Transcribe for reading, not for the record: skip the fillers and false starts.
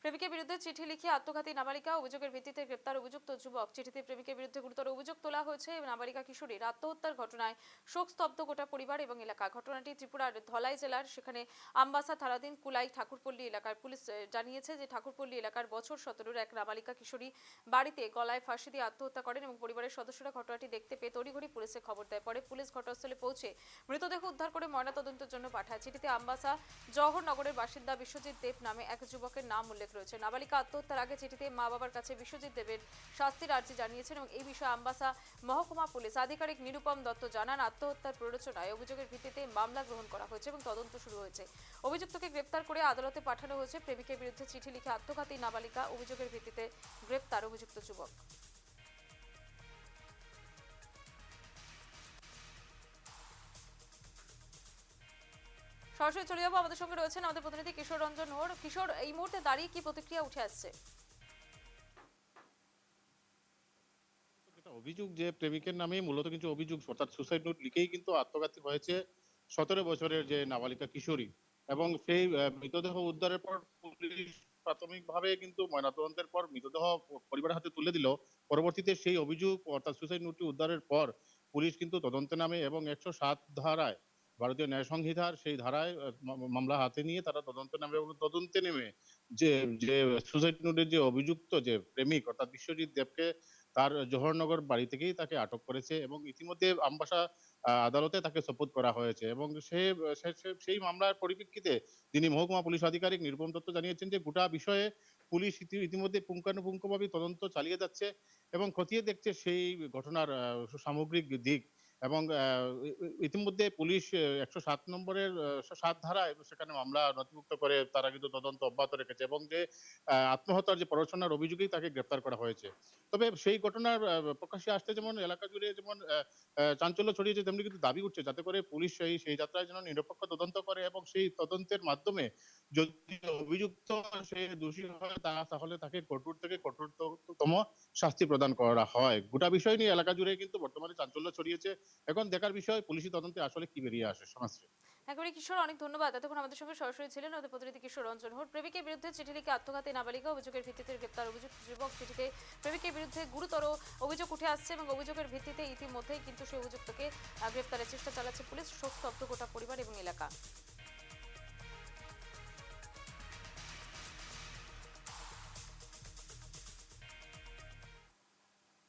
প্রেমিকের বিরুদ্ধে চিঠি লিখে আত্মঘাতী নাবালিকা, অভিযোগের ভিত্তিতে গ্রেপ্তার অভিযুক্ত যুবক। চিঠিতে প্রেমিকের বিরুদ্ধে গুরুতর অভিযোগ তোলা হয়েছে। নাবালিকা কিশোরীর আত্মহত্যার ঘটনায় শোকস্তব্ধ গোটা পরিবার এবং এলাকা। ঘটনাটি ত্রিপুরার ধলাই জেলার সেখানে আমবাসা থানাধীন কুলাই ঠাকুরপল্লী এলাকার। পুলিশ জানিয়েছে যে ঠাকুরপল্লী এলাকার বছর 17-র এক নাবালিকা কিশোরী বাড়িতে গলায় ফাঁসি দিয়ে আত্মহত্যা করেন এবং পরিবারের সদস্যরা ঘটনাটি দেখতে পেয়ে তড়িঘড়ি পুলিশে খবর দেয়। পরে পুলিশ ঘটনাস্থলে পৌঁছে মৃতদেহ উদ্ধার করে ময়নাতদন্তের জন্য পাঠায়। চিঠিতে আমবাসা জওহরনগরের বাসিন্দা বিশ্বজিৎ দেব নামে এক যুবকের নাম উল্লেখ রয়েছে। নাবালিকা আত্মহত্যার আগে চিঠিতে মা বাবার কাছে বিশ্বজিৎ দেবের শাস্তির আর্জি জানিয়েছেন এবং এই বিষয়ে আমবাসা মহকুমা পুলিশ আধিকারিক নিরুপম দত্ত জানান, আত্মহত্যার প্ররোচনায় অভিযোগের ভিত্তিতে মামলা গ্রহণ করা হয়েছে এবং তদন্ত শুরু হয়েছে। অভিযুক্তকে গ্রেপ্তার করে আদালতে পাঠানো হয়েছে। প্রেমিকের বিরুদ্ধে চিঠি লিখে আত্মঘাতী নাবালিকা, অভিযোগের ভিত্তিতে গ্রেপ্তার অভিযুক্ত যুবক। সরাসরি চলে যাবো, আমাদের সঙ্গে রয়েছেন আমাদের প্রতিনিধি কিশোর রঞ্জন হোর। কিশোর, এই মুহূর্তে দাঁড়িয়ে কি প্রতিক্রিয়া উঠে আসছে? অভিযোগ যে প্রেমিকের নামেই মূলত কিছু অভিযোগ, অর্থাৎ সুসাইড নোট লিখেই কিন্তু আত্মঘাতী হয়েছে 17 বছরের যে নাবালিকা কিশোরী। এবং সেই মৃতদেহ উদ্ধারের পর পুলিশ প্রাথমিকভাবে কিন্তু ময়নাতদন্তের পর মৃতদেহ পরিবারের হাতে তুলে দিল। পরবর্তীতে সেই অভিযোগ অর্থাৎ সুসাইড নোটটি উদ্ধারের পর পুলিশ কিন্তু তদন্তে নামে এবং 107 ধারায়, ভারতীয় ন্যায় সংহিতার সেই ধারায় মামলা হাতে নিয়ে তারা তদন্তে নামে এবং তদন্তে নেমে যে যে সুসাইড নোটের যে অভিযুক্ত যে প্রেমিক অর্থাৎ বিশ্বজিৎ দেবকে তার জওহরনগর বাড়ি থেকেই তাকে আটক করেছে এবং ইতিমধ্যে আমবাসা আদালতে তাকে সোপর্দ করা হয়েছে। এবং সেই মামলার পরিপ্রেক্ষিতে তিনি মহকুমা পুলিশ আধিকারিক নিরুপম দত্ত জানিয়েছেন যে গোটা বিষয়ে পুলিশ ইতিমধ্যে পুঙ্খানুপুঙ্খভাবে তদন্ত চালিয়ে যাচ্ছে এবং খতিয়ে দেখছে সেই ঘটনার সামগ্রিক দিক। এবং ইতিমধ্যে পুলিশ 107 নম্বরের 7 ধারায় সেখানে মামলা নথিভুক্ত করে তারা কিন্তু তদন্ত অব্যাহত রেখেছে এবং যে আত্মহত্যার যে প্ররোচনার অভিযোগেই তাকে গ্রেপ্তার করা হয়েছে। তবে সেই ঘটনার প্রকাশ্যে আসতে যেমন এলাকা জুড়ে যেমন চাঞ্চল্য ছড়িয়েছে, তেমনি কিন্তু দাবি উঠছে যাতে করে পুলিশ সেই যাত্রায় যেন নিরপেক্ষ তদন্ত করে এবং সেই তদন্তের মাধ্যমে যদি অভিযুক্ত সে দোষী হয় তাহলে তাকে কঠোর থেকে কঠোরতম শাস্তি প্রদান করা হয়। গোটা বিষয় নিয়ে এলাকা জুড়ে কিন্তু বর্তমানে চাঞ্চল্য ছড়িয়েছে। এখন দেখার বিষয় পুলিশি তদন্তে আসলে কি বেরিয়ে আসে। সমাজে একেবারে কিশোর, অনেক ধন্যবাদ। এতক্ষণ আমাদের সঙ্গে সরাসরি ছিলেন আমাদের প্রতিনিধি কিশোর রঞ্জন হোর। প্রেমিকের বিরুদ্ধে চিঠি লিখে আত্মঘাতী নাবালিকা, অভিযোগের ভিত্তিতে গ্রেপ্তার অভিযুক্ত যুবক। চিঠিতে প্রেমিকের বিরুদ্ধে গুরুতর অভিযোগ উঠে আসছে এবং অভিযোগের ভিত্তিতে ইতিমধ্যেই কিন্তু সেই অভিযুক্তকে গ্রেপ্তারের চেষ্টা চালাচ্ছে পুলিশ। শোকস্তব্ধ গোটা পরিবার এবং এলাকা।